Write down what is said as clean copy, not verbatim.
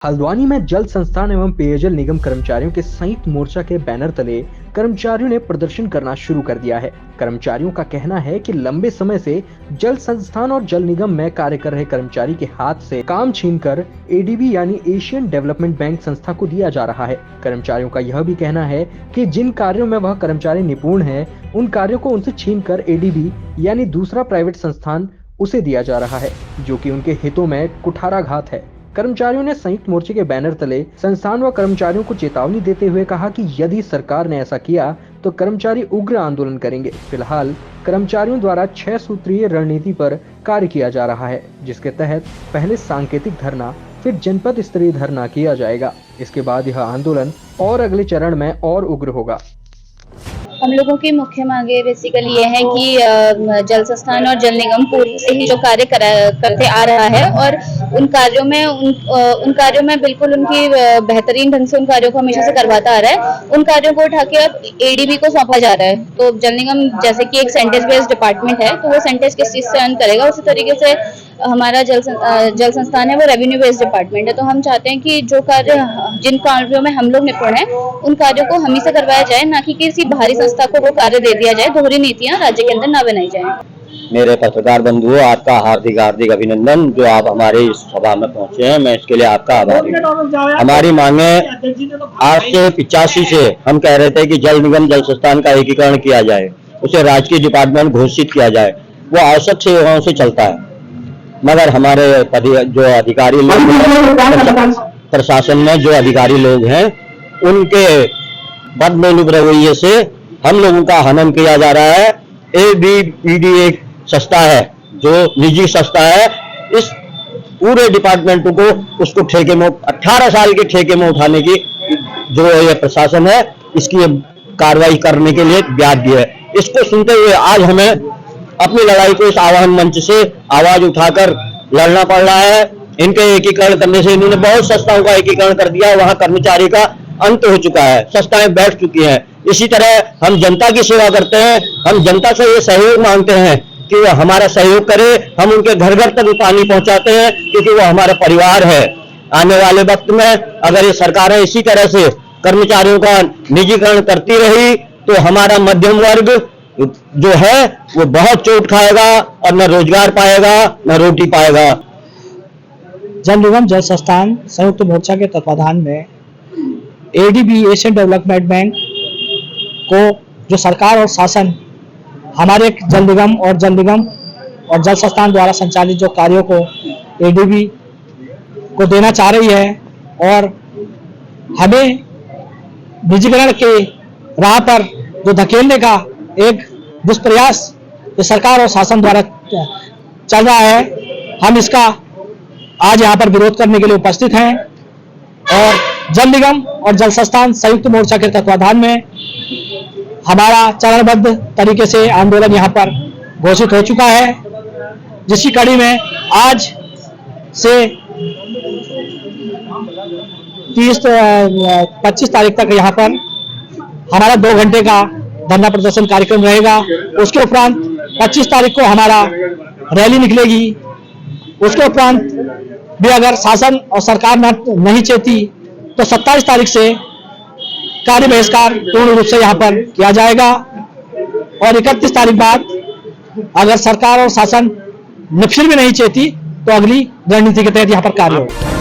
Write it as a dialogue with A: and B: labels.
A: हल्द्वानी में जल संस्थान एवं पेयजल निगम कर्मचारियों के संयुक्त मोर्चा के बैनर तले कर्मचारियों ने प्रदर्शन करना शुरू कर दिया है। कर्मचारियों का कहना है कि लंबे समय से जल संस्थान और जल निगम में कार्य कर रहे कर्मचारी के हाथ से काम छीनकर एडीबी यानी एशियन डेवलपमेंट बैंक संस्था को दिया जा रहा है। कर्मचारियों का यह भी कहना है कि जिन कार्यों में वह कर्मचारी निपुण है, उन कार्यों को उनसे छीनकर एडीबी यानी दूसरा प्राइवेट संस्थान उसे दिया जा रहा है, जो कि उनके हितों में कुठाराघात है। कर्मचारियों ने संयुक्त मोर्चे के बैनर तले संस्थान व कर्मचारियों को चेतावनी देते हुए कहा कि यदि सरकार ने ऐसा किया तो कर्मचारी उग्र आंदोलन करेंगे। फिलहाल कर्मचारियों द्वारा 6 सूत्रीय रणनीति पर कार्य किया जा रहा है, जिसके तहत पहले सांकेतिक धरना, फिर जनपद स्तरीय धरना किया जाएगा। इसके बाद यह आंदोलन और अगले चरण में और उग्र होगा।
B: हम लोगों की मुख्य मांगे बेसिकली ये है कि जल संस्थान और जल निगम पूर्व से ही जो कार्य करते आ रहा है और उन कार्यों में बिल्कुल उनकी बेहतरीन ढंग से उन कार्यों को हमेशा से करवाता आ रहा है। उन कार्यों को उठा के अब एडीबी को सौंपा जा रहा है। तो जल निगम जैसे कि एक सेंटेज बेस्ड डिपार्टमेंट है, तो वो सेंटेज किस चीज से अर्न करेगा, उसी तरीके से हमारा जल संस्थान है वो रेवेन्यू बेस्ड डिपार्टमेंट है। तो हम चाहते हैं कि जो कार्य जिन कार्यों में हम लोग निपुण हैं, उन कार्यों को हम ही से करवाया जाए, ना कि किसी बाहरी संस्था को वो कार्य दे दिया जाए। दोहरी नीतियां राज्य के अंदर ना बनाई जाए।
C: मेरे पत्रकार बंधुओं, आपका हार्दिक अभिनंदन जो आप हमारे इस सभा में पहुंचे हैं। मैं इसके लिए आपका आभारी हूं। हमारी मांगे आज से 85 से हम कह रहे थे कि जल निगम जल संस्थान का एकीकरण किया जाए, उसे राजकीय डिपार्टमेंट घोषित किया जाए। वो आवश्यक सेवाओं से चलता है, मगर हमारे जो अधिकारी लोग प्रशासन में जो अधिकारी लोग हैं, उनके बदमेलूक रवैये से हम लोगों का हनन किया जा रहा है। एबीपीडी एक संस्था है जो निजी संस्था है। इस पूरे डिपार्टमेंट को उसको ठेके में 18 साल के ठेके में उठाने की जो ये प्रशासन है, इसकी कार्रवाई करने के लिए ब्याज दिया है। इसको सुनते हुए आज हमें अपनी लड़ाई को इस आह्वान मंच से आवाज उठाकर लड़ना पड़ रहा है। इनके एकीकरण करने से इन्होंने बहुत संस्थाओं का एकीकरण कर दिया, वहां कर्मचारी का अंत हो चुका है, संस्थाएं बैठ चुकी हैं। इसी तरह हम जनता की सेवा करते हैं, हम जनता से ये सहयोग मांगते हैं कि वो हमारा सहयोग करे। हम उनके घर घर तक पानी पहुंचाते हैं, क्योंकि वो हमारा परिवार है। आने वाले वक्त में अगर ये सरकारें इसी तरह से कर्मचारियों का निजीकरण करती रही तो हमारा मध्यम वर्ग जो है वो बहुत चोट खाएगा और न रोजगार पाएगा न रोटी पाएगा।
D: जल निगम जल संस्थान संयुक्त मोर्चा के तत्वाधान में एडीबी एशियन डेवलपमेंट बैंक को जो सरकार और शासन हमारे जल निगम और जल संस्थान द्वारा संचालित जो कार्यों को एडीबी को देना चाह रही है और हमें निजीकरण के राह पर जो धकेलने का एक दुष्प्रयास जो सरकार और शासन द्वारा चल रहा है, हम इसका आज यहाँ पर विरोध करने के लिए उपस्थित हैं। और जल निगम और जल संस्थान संयुक्त मोर्चा के तत्वाधान में हमारा चरणबद्ध तरीके से आंदोलन यहाँ पर घोषित हो चुका है, जिसकी कड़ी में आज से 25 तारीख तक यहाँ पर हमारा 2 घंटे का धरना प्रदर्शन कार्यक्रम रहेगा। उसके उपरांत 25 तारीख को हमारा रैली निकलेगी। उसके उपरांत भी अगर शासन और सरकार नहीं चेती तो 27 तारीख से कार्य बहिष्कार पूर्ण रूप से यहाँ पर किया जाएगा। और 31 तारीख बाद अगर सरकार और शासन फिर भी नहीं चेती तो अगली रणनीति के तहत यहाँ पर कार्य होगा।